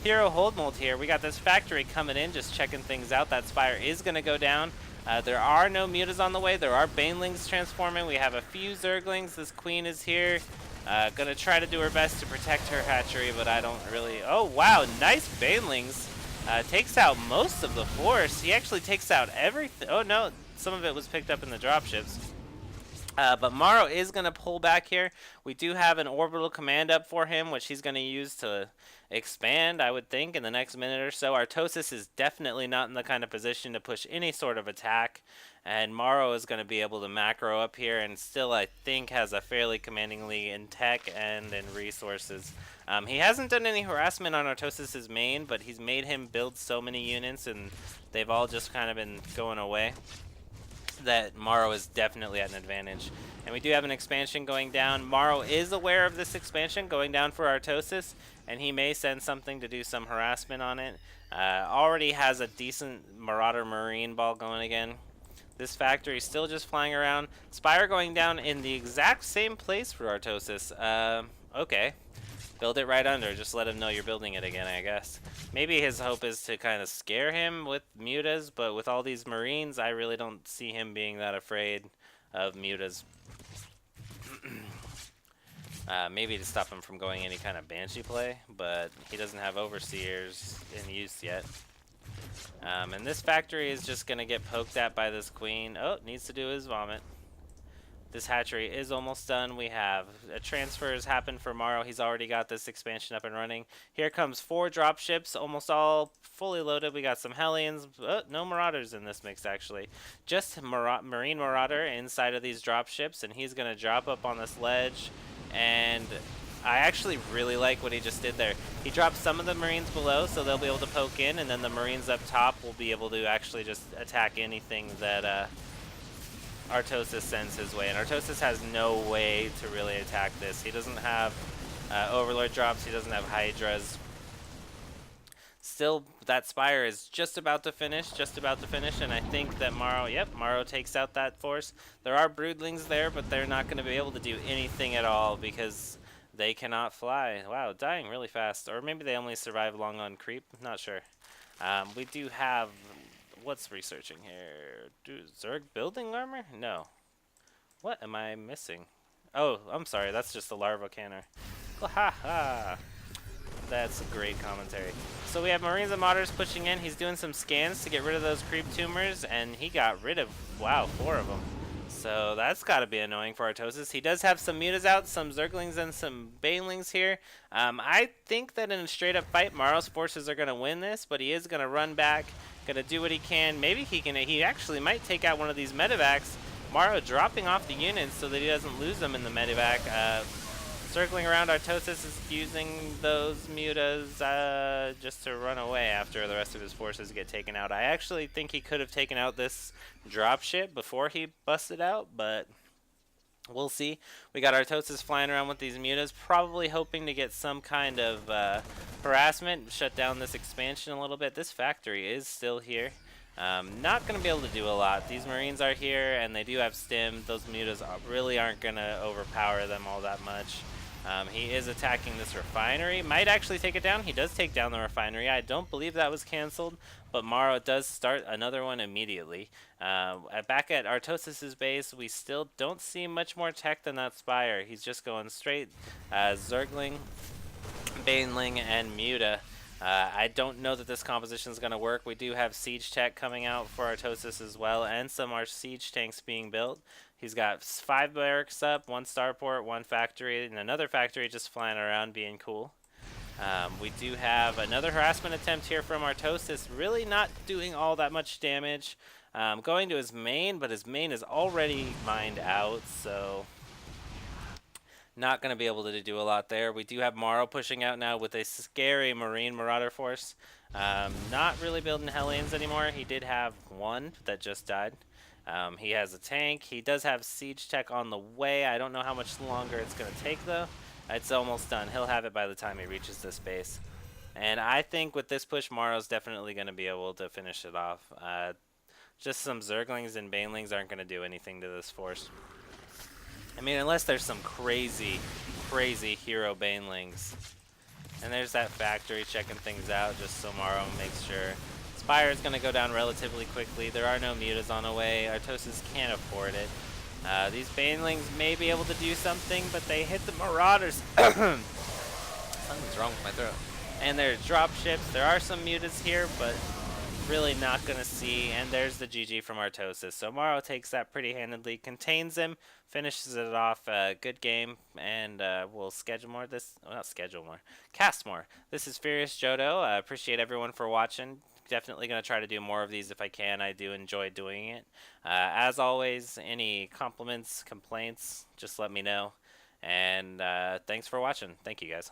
Hero hold mold here. We got this factory coming in, just checking things out. That Spire is going to go down. There are no mutas on the way. There are banelings transforming. We have a few zerglings. This queen is here. Gonna try to do her best to protect her hatchery, but I don't really... Oh, wow. Nice banelings. Takes out most of the force. He actually takes out everything. Oh, no. Some of it was picked up in the dropships. But MorroW is going to pull back here. We do have an orbital command up for him, which he's going to use to expand, I would think, in the next minute or so. Artosis is definitely not in the kind of position to push any sort of attack. And MorroW is going to be able to macro up here and still, I think, has a fairly commanding lead in tech and in resources. He hasn't done any harassment on Artosis' main, but he's made him build so many units, and they've all just kind of been going away, that MorroW is definitely at an advantage. And we do have an expansion going down. MorroW is aware of this expansion going down for Artosis, and he may send something to do some harassment on it. Already has a decent Marauder Marine ball going again. This factory is still just flying around. Spire going down in the exact same place for Artosis. Okay. Build it right under. Just let him know you're building it again, I guess. Maybe his hope is to kind of scare him with mutas, but with all these Marines, I really don't see him being that afraid of mutas. Maybe to stop him from going any kind of Banshee play, but he doesn't have Overseers in use yet. And this factory is just going to get poked at by this queen. Oh, needs to do his vomit. This hatchery is almost done. We have a transfer has happened for MorroW. He's already got this expansion up and running. Here comes 4 dropships, almost all fully loaded. We got some Hellions. No Marauders in this mix, actually. Just Marine Marauder inside of these dropships, and he's going to drop up on this ledge. And I actually really like what he just did there. He dropped some of the Marines below, so they'll be able to poke in, and then the Marines up top will be able to actually just attack anything that Artosis sends his way. And Artosis has no way to really attack this. He doesn't have Overlord drops, he doesn't have Hydras. Still, that Spire is just about to finish, and I think that MorroW takes out that force. There are Broodlings there, but they're not going to be able to do anything at all because they cannot fly. Wow, dying really fast. Or maybe they only survive long on creep, not sure. We do have, what's researching here? Zerg building armor? No. What am I missing? Oh, I'm sorry, that's just the larva canner. Ha ha! That's a great commentary. So we have Marines and Modders pushing in. He's doing some scans to get rid of those creep tumors, and he got rid of, wow, 4 of them. So that's got to be annoying for Artosis. He does have some mutas out, some Zerglings and some Banelings here. I think that in a straight-up fight, MorroW's forces are going to win this, but he is going to run back, going to do what he can. Maybe he actually might take out one of these medevacs. MorroW dropping off the units so that he doesn't lose them in the medevac. Circling around, Artosis is using those mutas just to run away after the rest of his forces get taken out. I actually think he could have taken out this dropship before he busted out, but we'll see. We got Artosis flying around with these mutas, probably hoping to get some kind of harassment, shut down this expansion a little bit. This factory is still here. Not going to be able to do a lot. These Marines are here, and they do have stim. Those mutas really aren't going to overpower them all that much. He is attacking this refinery. Might actually take it down. He does take down the refinery. I don't believe that was canceled, but MorroW does start another one immediately. Back at Artosis' base, we still don't see much more tech than that Spire. He's just going straight Zergling, Baneling, and Muta. I don't know that this composition is going to work. We do have siege tech coming out for Artosis as well, and some our siege tanks being built. He's got 5 barracks up, 1 starport, 1 factory, and another factory just flying around being cool. We do have another harassment attempt here from Artosis, really not doing all that much damage. Going to his main, but his main is already mined out, so not going to be able to do a lot there. We do have MorroW pushing out now with a scary Marine Marauder force. Not really building Hellions anymore. He did have 1 that just died. He has a tank. He does have siege tech on the way. I don't know how much longer it's going to take, though. It's almost done. He'll have it by the time he reaches this base. And I think with this push, MorroW's definitely going to be able to finish it off. Just some Zerglings and Banelings aren't going to do anything to this force. I mean, unless there's some crazy, crazy hero Banelings. And there's that factory checking things out just so MorroW makes sure. Spire is going to go down relatively quickly. There are no mutas on the way. Artosis can't afford it. These banelings may be able to do something, but they hit the Marauders. Something's wrong with my throat. And there's drop ships. There are some mutas here, but really not going to see. And there's the GG from Artosis. So MorroW takes that pretty handedly, contains him, finishes it off. Good game, and we'll schedule more this. Well, not schedule more. Cast more. This is Furious Jodo. I appreciate everyone for watching. Definitely going to try to do more of these if I can. I do enjoy doing it. As always, any compliments, complaints, just let me know. And thanks for watching. Thank you, guys.